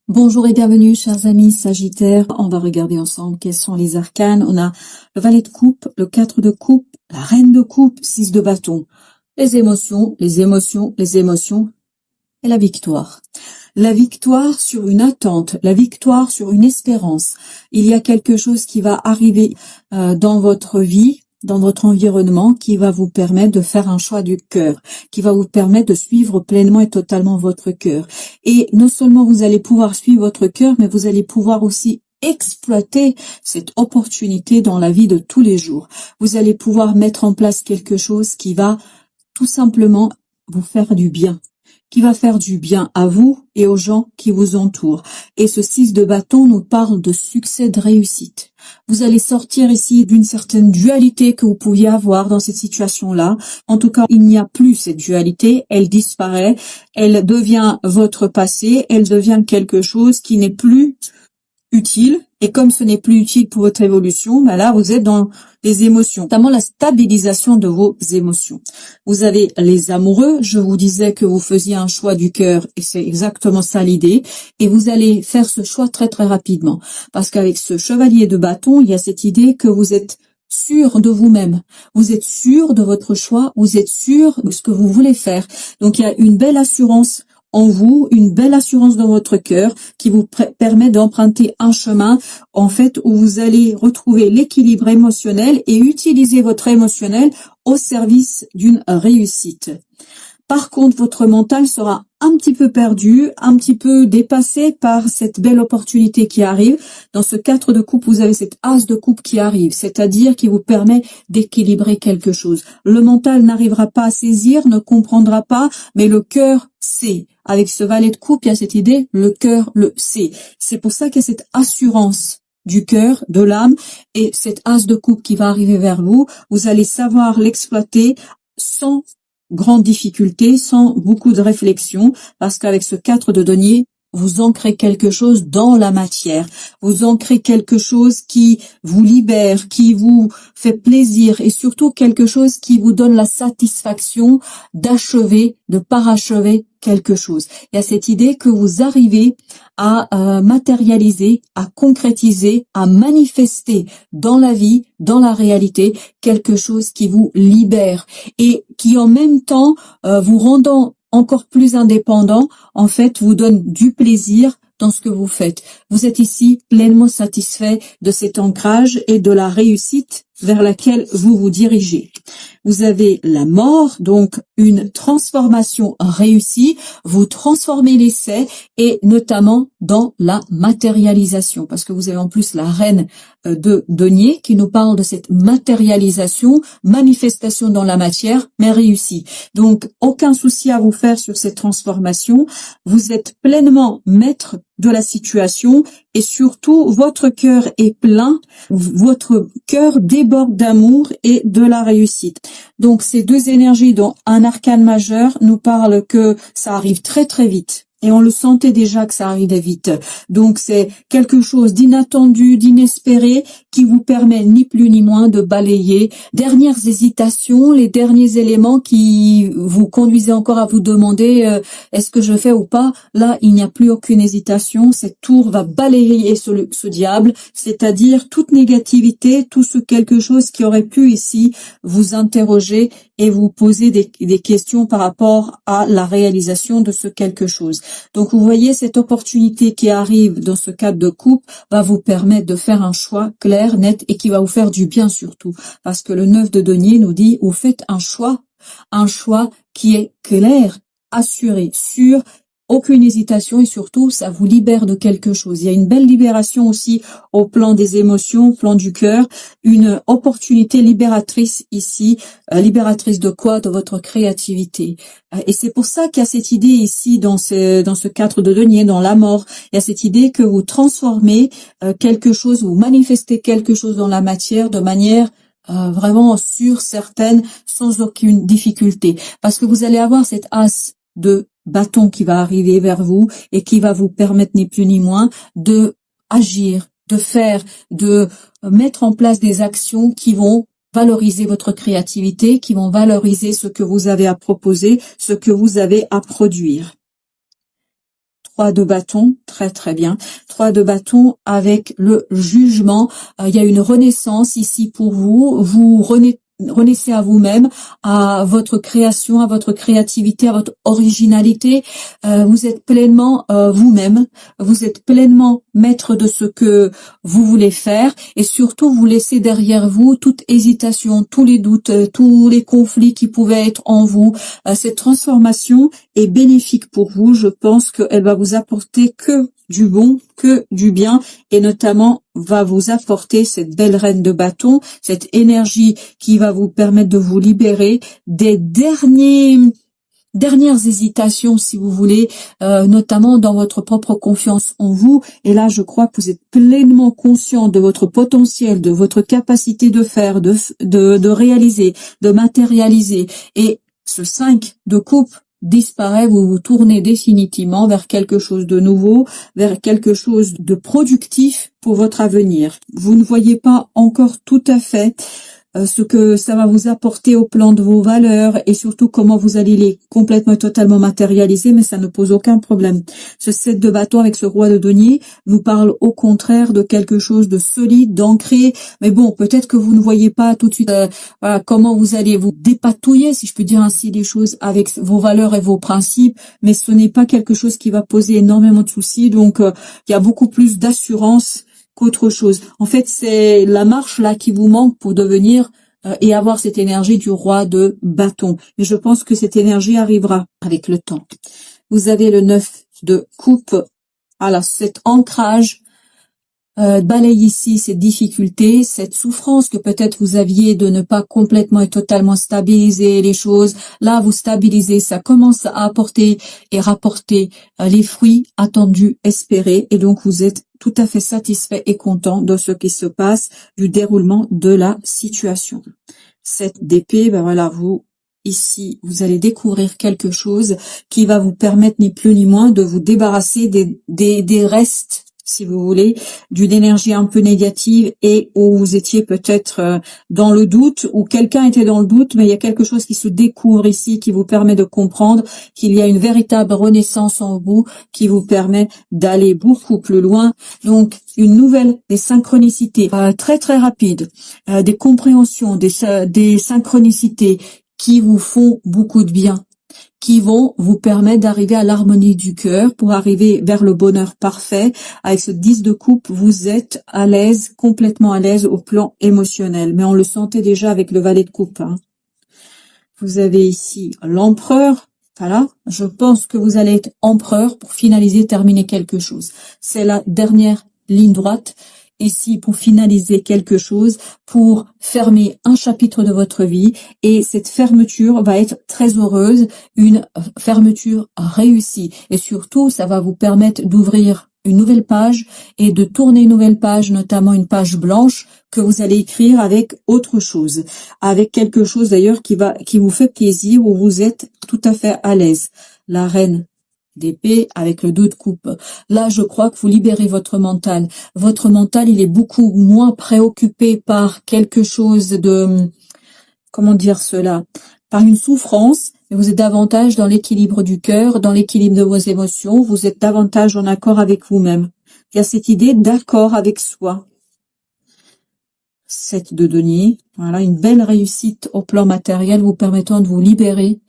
Bonjour et bienvenue, chers amis Sagittaires. On va regarder ensemble quels sont les arcanes. On a le valet de coupe, le 4 de coupe, la reine de coupe, 6 de bâton. Les émotions, les émotions, les émotions et la victoire. La victoire sur une attente, la victoire sur une espérance. Il y a quelque chose qui va arriver dans votre vie, dans votre environnement, qui va vous permettre de faire un choix du cœur, qui va vous permettre de suivre pleinement et totalement votre cœur. Et non seulement vous allez pouvoir suivre votre cœur, mais vous allez pouvoir aussi exploiter cette opportunité dans la vie de tous les jours. Vous allez pouvoir mettre en place quelque chose qui va tout simplement vous faire du bien, qui va faire du bien à vous et aux gens qui vous entourent. Et ce 6 de bâton nous parle de succès, de réussite. Vous allez sortir ici d'une certaine dualité que vous pouviez avoir dans cette situation-là. En tout cas, il n'y a plus cette dualité, elle disparaît, elle devient votre passé, elle devient quelque chose qui n'est plus utile. Et comme ce n'est plus utile pour votre évolution, là, vous êtes dans les émotions, notamment la stabilisation de vos émotions. Vous avez les amoureux, je vous disais que vous faisiez un choix du cœur, et c'est exactement ça l'idée, et vous allez faire ce choix très très rapidement, parce qu'avec ce chevalier de bâton, il y a cette idée que vous êtes sûr de vous-même, vous êtes sûr de votre choix, vous êtes sûr de ce que vous voulez faire. Donc il y a une belle assurance en vous, une belle assurance dans votre cœur qui vous permet d'emprunter un chemin, en fait, où vous allez retrouver l'équilibre émotionnel et utiliser votre émotionnel au service d'une réussite. Par contre, votre mental sera un petit peu perdu, un petit peu dépassé par cette belle opportunité qui arrive. Dans ce 4 de coupe, vous avez cette as de coupe qui arrive, c'est-à-dire qui vous permet d'équilibrer quelque chose. Le mental n'arrivera pas à saisir, ne comprendra pas, mais le cœur sait. Avec ce valet de coupe, il y a cette idée, le cœur le sait. C'est pour ça qu'il y a cette assurance du cœur, de l'âme, et cette as de coupe qui va arriver vers vous. Vous allez savoir l'exploiter sans grande difficulté, sans beaucoup de réflexion, parce qu'avec ce 4 de denier, vous ancrez quelque chose dans la matière, vous ancrez quelque chose qui vous libère, qui vous fait plaisir et surtout quelque chose qui vous donne la satisfaction d'achever, de parachever quelque chose. Il y a cette idée que vous arrivez à matérialiser, à concrétiser, à manifester dans la vie, dans la réalité, quelque chose qui vous libère et qui en même temps vous rendant encore plus indépendant, en fait, vous donne du plaisir dans ce que vous faites. Vous êtes ici pleinement satisfait de cet ancrage et de la réussite vers laquelle vous vous dirigez. Vous avez la mort, donc une transformation réussie, vous transformez l'essai et notamment dans la matérialisation, parce que vous avez en plus la reine de denier qui nous parle de cette matérialisation, manifestation dans la matière, mais réussie. Donc, aucun souci à vous faire sur cette transformation. Vous êtes pleinement maître de la situation et surtout, votre cœur est plein, votre cœur déborde d'amour et de la réussite. Donc, ces deux énergies dont un arcane majeur nous parle que ça arrive très très vite. Et on le sentait déjà que ça arrivait vite. Donc c'est quelque chose d'inattendu, d'inespéré, qui vous permet ni plus ni moins de balayer dernières hésitations, les derniers éléments qui vous conduisaient encore à vous demander est-ce que je fais ou pas. Là, il n'y a plus aucune hésitation. Cette tour va balayer ce diable, c'est-à-dire toute négativité, tout ce quelque chose qui aurait pu ici vous interroger et vous poser des questions par rapport à la réalisation de ce quelque chose. Donc vous voyez, cette opportunité qui arrive dans ce cadre de coupe va vous permettre de faire un choix clair, net et qui va vous faire du bien surtout. Parce que le 9 de denier nous dit, vous faites un choix qui est clair, assuré, sûr, aucune hésitation et surtout ça vous libère de quelque chose. Il y a une belle libération aussi au plan des émotions, au plan du cœur, une opportunité libératrice ici, libératrice de quoi? De votre créativité. Et c'est pour ça qu'il y a cette idée ici dans ce 4 de denier, dans la mort, il y a cette idée que vous transformez quelque chose, vous manifestez quelque chose dans la matière de manière vraiment sûre, certaine, sans aucune difficulté. Parce que vous allez avoir cette as de bâton qui va arriver vers vous et qui va vous permettre ni plus ni moins de agir, de faire, de mettre en place des actions qui vont valoriser votre créativité, qui vont valoriser ce que vous avez à proposer, ce que vous avez à produire. 3 de bâton, très très bien. 3 de bâton avec le jugement. Il y a une renaissance ici pour vous. Vous renaissez à vous-même, à votre création, à votre créativité, à votre originalité. Vous êtes pleinement vous-même. Vous êtes pleinement maître de ce que vous voulez faire et surtout vous laissez derrière vous toute hésitation, tous les doutes, tous les conflits qui pouvaient être en vous. Cette transformation est bénéfique pour vous. Je pense qu'elle va vous apporter que du bon, que du bien et notamment va vous apporter cette belle reine de bâton, cette énergie qui va vous permettre de vous libérer des dernières hésitations, si vous voulez, notamment dans votre propre confiance en vous. Et là, je crois que vous êtes pleinement conscient de votre potentiel, de votre capacité de faire, de réaliser, de matérialiser. Et ce 5 de coupe disparaît, vous vous tournez définitivement vers quelque chose de nouveau, vers quelque chose de productif pour votre avenir. Vous ne voyez pas encore tout à fait ce que ça va vous apporter au plan de vos valeurs et surtout comment vous allez les complètement et totalement matérialiser, mais ça ne pose aucun problème. Ce 7 de bâton avec ce roi de denier nous parle au contraire de quelque chose de solide, d'ancré, mais bon, peut-être que vous ne voyez pas tout de suite voilà, comment vous allez vous dépatouiller, si je peux dire ainsi les choses, avec vos valeurs et vos principes, mais ce n'est pas quelque chose qui va poser énormément de soucis, donc il y a beaucoup plus d'assurance qu'autre chose. En fait, c'est la marche là qui vous manque pour devenir et avoir cette énergie du roi de bâton. Mais je pense que cette énergie arrivera avec le temps. Vous avez le 9 de coupe. Alors, cet ancrage balaye ici ces difficultés, cette souffrance que peut-être vous aviez de ne pas complètement et totalement stabiliser les choses. Là, vous stabilisez, ça commence à apporter et rapporter les fruits attendus, espérés, et donc vous êtes tout à fait satisfait et content de ce qui se passe, du déroulement de la situation. Cette d'épée, ben voilà, ici, vous allez découvrir quelque chose qui va vous permettre ni plus ni moins de vous débarrasser des restes, si vous voulez, d'une énergie un peu négative et où vous étiez peut-être dans le doute, ou quelqu'un était dans le doute, mais il y a quelque chose qui se découvre ici, qui vous permet de comprendre qu'il y a une véritable renaissance en vous, qui vous permet d'aller beaucoup plus loin. Donc, une nouvelle, des synchronicités très très rapides, des compréhensions, des synchronicités qui vous font beaucoup de bien, qui vont vous permettre d'arriver à l'harmonie du cœur pour arriver vers le bonheur parfait. Avec ce 10 de coupe, vous êtes à l'aise, complètement à l'aise au plan émotionnel. Mais on le sentait déjà avec le valet de coupe. Vous avez ici l'empereur. Voilà, je pense que vous allez être empereur pour finaliser, terminer quelque chose. C'est la dernière ligne droite. Ici pour finaliser quelque chose, pour fermer un chapitre de votre vie, et cette fermeture va être très heureuse, une fermeture réussie, et surtout ça va vous permettre d'ouvrir une nouvelle page et de tourner une nouvelle page, notamment une page blanche que vous allez écrire avec autre chose, avec quelque chose d'ailleurs qui vous fait plaisir, où vous êtes tout à fait à l'aise. La reine d'épée avec le 2 de coupe. Là, je crois que vous libérez votre mental. Votre mental, il est beaucoup moins préoccupé par quelque chose de, comment dire cela, par une souffrance, mais vous êtes davantage dans l'équilibre du cœur, dans l'équilibre de vos émotions, vous êtes davantage en accord avec vous-même. Il y a cette idée d'accord avec soi. 7 de denier, voilà, une belle réussite au plan matériel vous permettant de vous libérer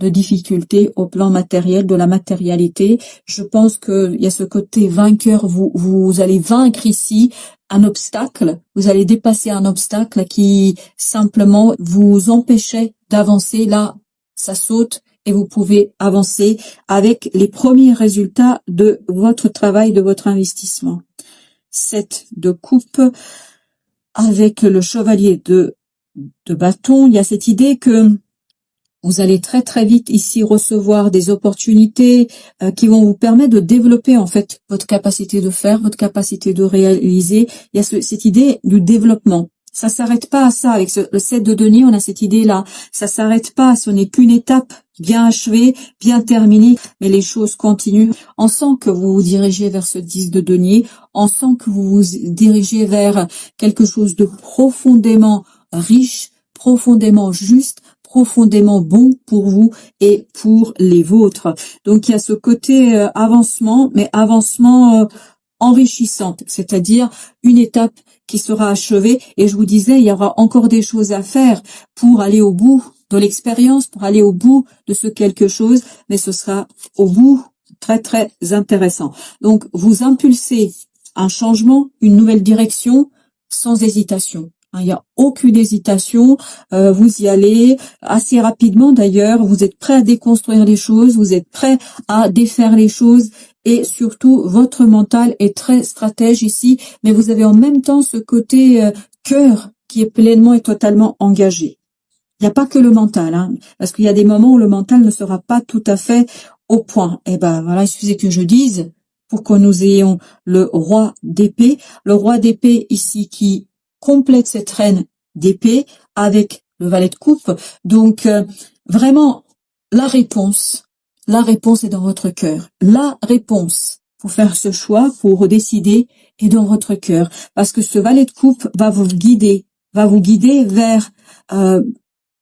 de difficultés au plan matériel, de la matérialité. Je pense qu'il y a ce côté vainqueur, vous allez vaincre ici un obstacle, vous allez dépasser un obstacle qui simplement vous empêchait d'avancer. Là, ça saute et vous pouvez avancer avec les premiers résultats de votre travail, de votre investissement. 7 de coupe avec le chevalier de bâton, il y a cette idée que vous allez très très vite ici recevoir des opportunités qui vont vous permettre de développer en fait votre capacité de faire, votre capacité de réaliser. Il y a cette idée du développement. Ça s'arrête pas à ça. Avec le 7 de denier, on a cette idée-là. Ça s'arrête pas. Ce n'est qu'une étape bien achevée, bien terminée, mais les choses continuent. On sent que vous vous dirigez vers ce 10 de denier. On sent que vous vous dirigez vers quelque chose de profondément riche, profondément juste, profondément bon pour vous et pour les vôtres. Donc il y a ce côté avancement, mais avancement enrichissante, c'est-à-dire une étape qui sera achevée. Et je vous disais, il y aura encore des choses à faire pour aller au bout de l'expérience, pour aller au bout de ce quelque chose, mais ce sera au bout très très intéressant. Donc vous impulsez un changement, une nouvelle direction sans hésitation. Il n'y a aucune hésitation, vous y allez assez rapidement d'ailleurs, vous êtes prêt à déconstruire les choses, vous êtes prêt à défaire les choses et surtout votre mental est très stratège ici, mais vous avez en même temps ce côté cœur qui est pleinement et totalement engagé. Il n'y a pas que le mental, parce qu'il y a des moments où le mental ne sera pas tout à fait au point. Et ben voilà, il suffisait que je dise pour que nous ayons le roi d'épée. Le roi d'épée ici qui complète cette reine d'épée avec le valet de coupe. Donc vraiment la réponse est dans votre cœur. La réponse pour faire ce choix, pour décider, est dans votre cœur, parce que ce valet de coupe va vous guider vers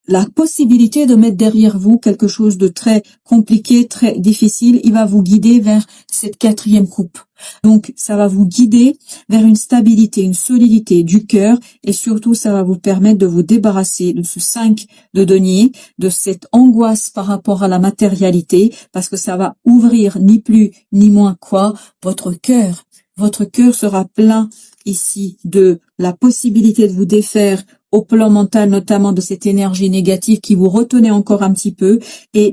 la possibilité de mettre derrière vous quelque chose de très compliqué, très difficile. Il va vous guider vers cette 4e coupe. Donc, ça va vous guider vers une stabilité, une solidité du cœur et surtout, ça va vous permettre de vous débarrasser de ce 5 de denier, de cette angoisse par rapport à la matérialité, parce que ça va ouvrir ni plus ni moins quoi, votre cœur. Votre cœur sera plein ici de la possibilité de vous défaire au plan mental, notamment de cette énergie négative qui vous retenait encore un petit peu, et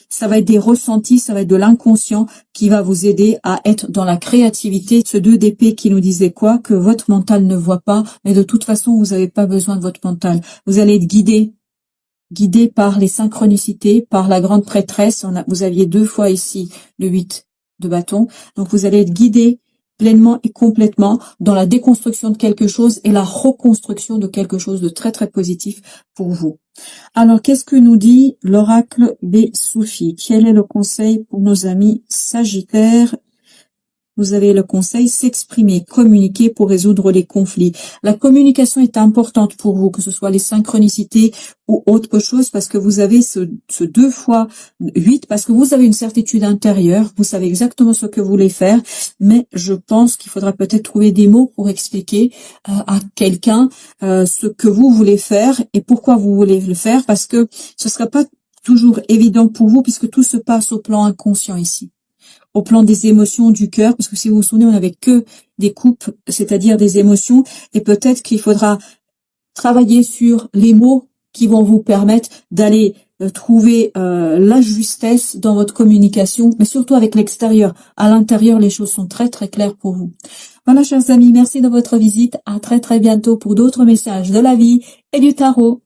ça va être des ressentis, ça va être de l'inconscient qui va vous aider à être dans la créativité. Ce 2 d'épée qui nous disait quoi? Que votre mental ne voit pas, mais de toute façon, vous n'avez pas besoin de votre mental. Vous allez être guidé par les synchronicités, par la grande prêtresse. Vous aviez 2 fois ici le 8 de bâton, donc vous allez être guidé pleinement et complètement dans la déconstruction de quelque chose et la reconstruction de quelque chose de très très positif pour vous. Alors, qu'est-ce que nous dit l'oracle Bé-Soufi? Quel est le conseil pour nos amis Sagittaires? Vous avez le conseil, s'exprimer, communiquer pour résoudre les conflits. La communication est importante pour vous, que ce soit les synchronicités ou autre chose, parce que vous avez ce 2 fois 8, parce que vous avez une certitude intérieure, vous savez exactement ce que vous voulez faire, mais je pense qu'il faudra peut-être trouver des mots pour expliquer à quelqu'un ce que vous voulez faire et pourquoi vous voulez le faire, parce que ce ne sera pas toujours évident pour vous, puisque tout se passe au plan inconscient ici. Au plan des émotions du cœur, parce que si vous vous souvenez, on n'avait que des coupes, c'est-à-dire des émotions, et peut-être qu'il faudra travailler sur les mots qui vont vous permettre d'aller trouver la justesse dans votre communication, mais surtout avec l'extérieur. À l'intérieur, les choses sont très très claires pour vous. Voilà, chers amis, merci de votre visite. À très très bientôt pour d'autres messages de la vie et du tarot.